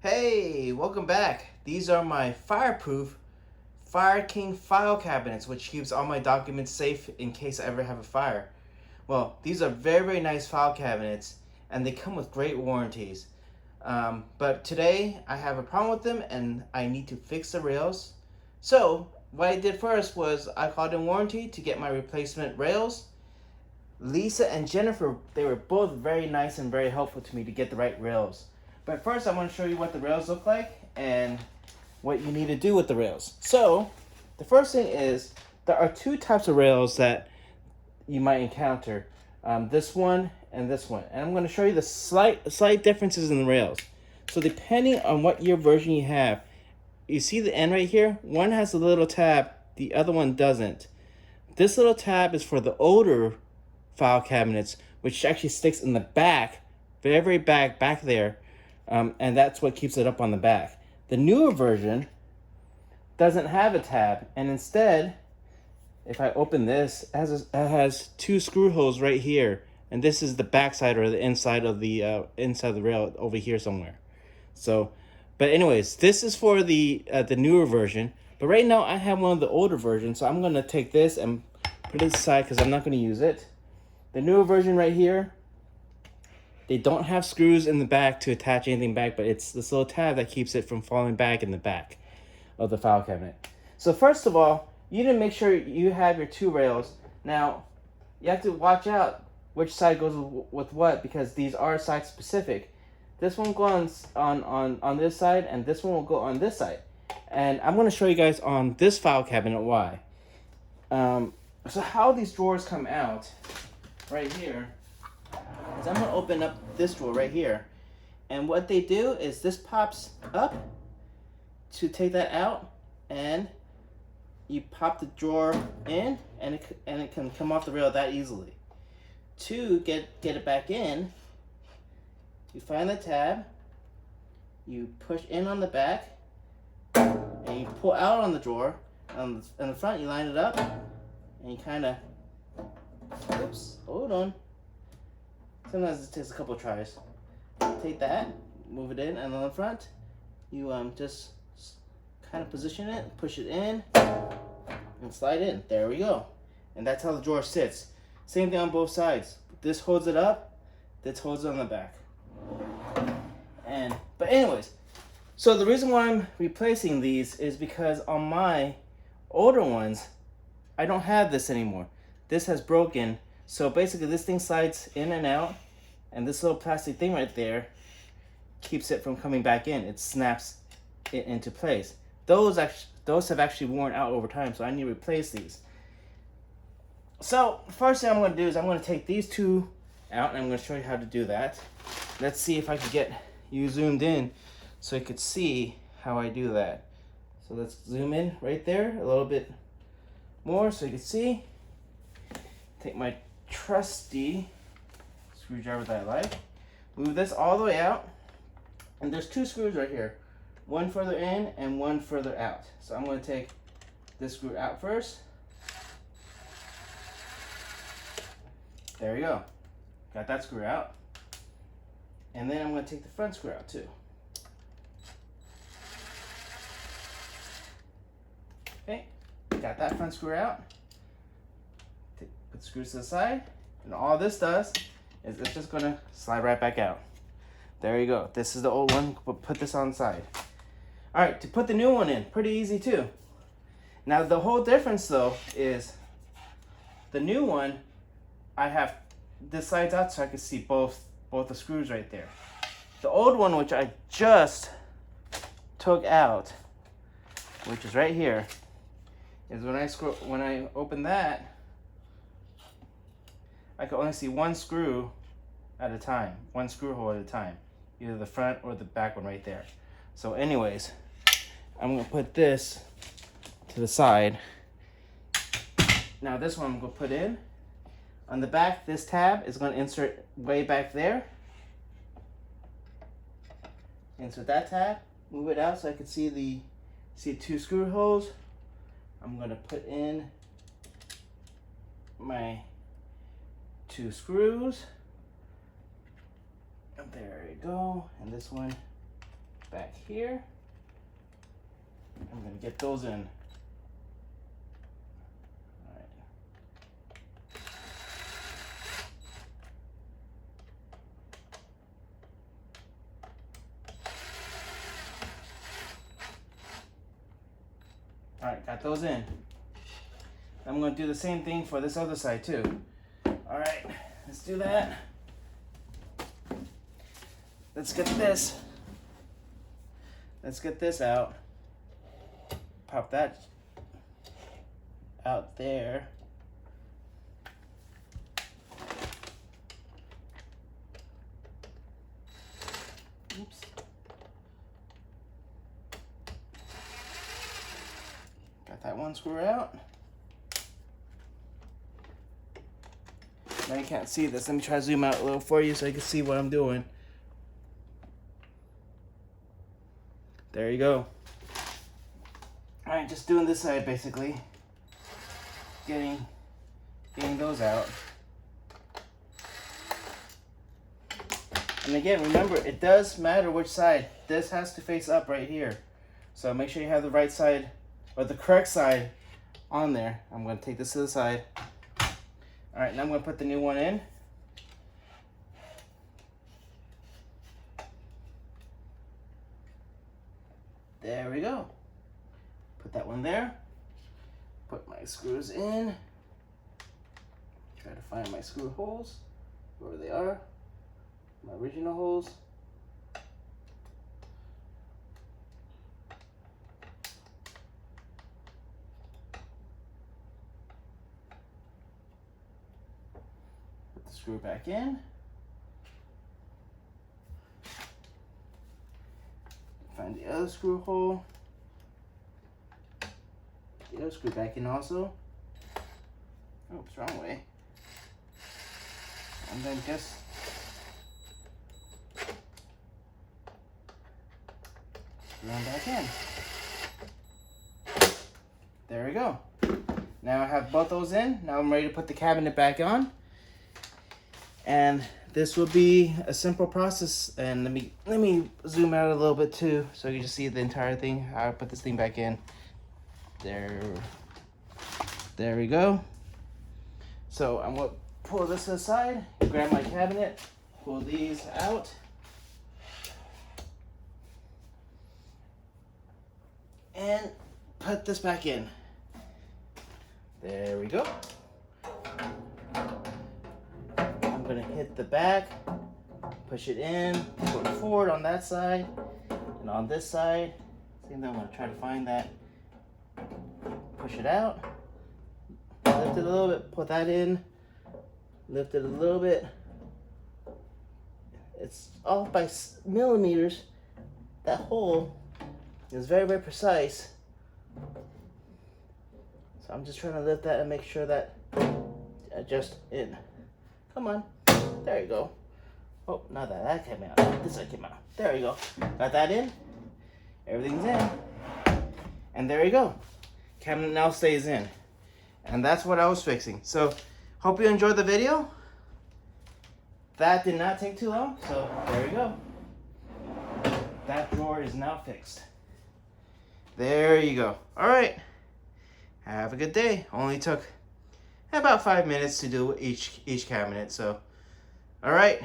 Hey, welcome back. These are my fireproof FireKing File Cabinets, which keeps all my documents safe in case I ever have a fire. Well, these are very nice file cabinets, and they come with great warranties. But today I have a problem with them, and I need to fix the rails. So what I did first was I called in warranty to get my replacement rails. Lisa and Jennifer, they were both very nice and very helpful to me to get the right rails. But first I want to show you what the rails look like and what you need to do with the rails. So the first thing is there are two types of rails that you might encounter. This one and this one. And I'm going to show you the slight differences in the rails. So depending on what year version you have, you see the end right here? One has a little tab, the other one doesn't. This little tab is for the older file cabinets, which actually sticks in the back, very back there, and that's what keeps it up on the back. The newer version doesn't have a tab, and instead, if I open this, it has two screw holes right here, and this is the back side or the inside of the rail over here somewhere. So, but anyways, this is for the newer version. But right now I have one of the older versions, so I'm gonna take this and put it aside because I'm not gonna use it. The newer version right here, they don't have screws in the back to attach anything back, but it's this little tab that keeps it from falling back in the back of the file cabinet. So first of all, you need to make sure you have your two rails. Now, you have to watch out which side goes with what, because these are site specific. This one goes on this side, and this one will go on this side. And I'm going to show you guys on this file cabinet why. So how these drawers come out right here is I'm going to open up this drawer right here. And what they do is this pops up to take that out, and you pop the drawer in, and it can come off the rail that easily. To get it back in, you find the tab, you push in on the back, and you pull out on the drawer. On the front, you line it up, and you kind of, oops, hold on. Sometimes it takes a couple of tries. Take that, move it in, and on the front, you just kind of position it, push it in, and slide in. There we go. And that's how the drawer sits. Same thing on both sides. This holds it up, this holds it on the back. But anyways, so the reason why I'm replacing these is because on my older ones, I don't have this anymore. This has broken. So basically this thing slides in and out, and this little plastic thing right there keeps it from coming back in. It snaps it into place. Those have actually worn out over time, so I need to replace these. So first thing I'm going to do is I'm going to take these two out, and I'm going to show you how to do that. Let's see if I can get you zoomed in so you could see how I do that. So let's zoom in right there a little bit more so you can see. Take my trusty screwdriver that I like, move this all the way out, and there's two screws right here, one further in and one further out. So I'm going to take this screw out first. There we go. Got that screw out. And then I'm going to take the front screw out too. Okay, got that front screw out. Put the screws to the side. And all this does is it's just going to slide right back out. There you go. This is the old one. We'll put this on the side. All right, to put the new one in, pretty easy too. Now the whole difference though is the new one, I have this slides out so I can see both the screws right there. The old one, which I just took out, which is right here, is when I open that, I can only see one screw at a time, one screw hole at a time, either the front or the back one right there. So anyways, I'm gonna put this to the side. Now this one I'm gonna put in. On the back, this tab is gonna insert way back there. Insert that tab, move it out so I can see two screw holes. I'm gonna put in my two screws. There we go. And this one back here. I'm gonna get those in. All right, got those in. I'm gonna do the same thing for this other side too. All right, let's do that. Let's get this out. Pop that out there. Oops. Got that one screw out. Now you can't see this. Let me try to zoom out a little for you so you can see what I'm doing. There you go. Alright, just doing this side basically. Getting those out. And again, remember, it does matter which side. This has to face up right here. So make sure you have the right side, or the correct side on there. I'm going to take this to the side. Alright, now I'm going to put the new one in. There we go. Put that one there. Put my screws in. Try to find my screw holes, where they are. My original holes. Put the screw back in. Find the other screw hole. The other screw back in also. Oops, wrong way. And then just screw them back in. There we go. Now I have both those in. Now I'm ready to put the cabinet back on. And this will be a simple process. And let me zoom out a little bit too, so you can just see the entire thing. I'll put this thing back in. There we go. So I'm gonna pull this aside, grab my cabinet, pull these out. And put this back in. There we go. I'm gonna hit the back, push it in, pull it forward on that side, and on this side, same thing, I'm gonna try to find that. Push it out, lift it a little bit, put that in, lift it a little bit. It's off by millimeters. That hole is very, very precise. So I'm just trying to lift that and make sure that adjust in. Come on, there you go. Oh, not that, that came out. This side came out. There you go. Got that in. Everything's in. And there you go. Cabinet now stays in. And that's what I was fixing. So, hope you enjoyed the video. That did not take too long, so there you go. That drawer is now fixed. There you go. All right. Have a good day. Only took about 5 minutes to do each cabinet. So, all right.